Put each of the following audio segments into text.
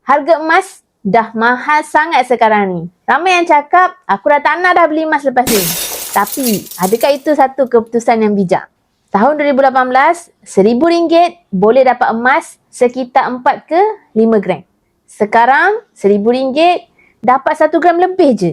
Harga emas dah mahal sangat sekarang ni. Ramai yang cakap, aku dah tak nak dah beli emas lepas ni. Tapi, adakah itu satu keputusan yang bijak? Tahun 2018, RM1,000 boleh dapat emas sekitar 4 ke 5 gram. Sekarang, RM1,000 dapat 1 gram lebih je.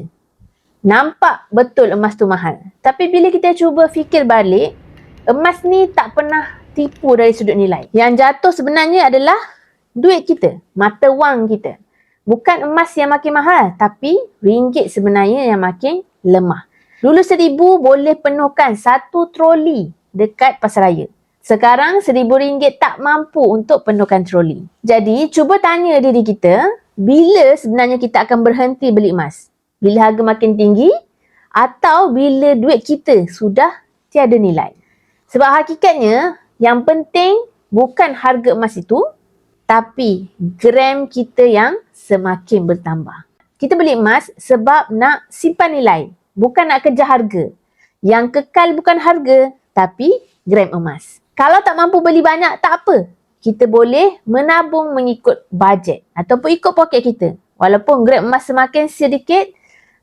Nampak betul emas tu mahal. Tapi bila kita cuba fikir balik, emas ni tak pernah tipu dari sudut nilai. Yang jatuh sebenarnya adalah duit kita, mata wang kita. Bukan emas yang makin mahal, tapi ringgit sebenarnya yang makin lemah. Dulu RM1,000 boleh penuhkan 1 troli dekat pasaraya. Sekarang RM1,000 tak mampu untuk penuhkan troli. Jadi, cuba tanya diri kita, bila sebenarnya kita akan berhenti beli emas? Bila harga makin tinggi atau bila duit kita sudah tiada nilai? Sebab hakikatnya, yang penting bukan harga emas itu, tapi gram kita yang semakin bertambah. Kita beli emas sebab nak simpan nilai, bukan nak kejar harga. Yang kekal bukan harga, tapi gram emas. Kalau tak mampu beli banyak, tak apa. Kita boleh menabung mengikut bajet ataupun ikut poket kita. Walaupun gram emas semakin sedikit,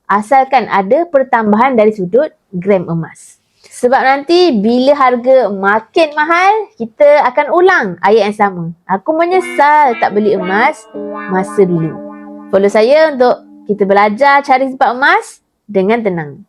asalkan ada pertambahan dari sudut gram emas. Sebab nanti bila harga makin mahal, kita akan ulang ayat yang sama. Aku menyesal tak beli emas masa dulu. Follow saya untuk kita belajar cari tempat emas dengan tenang.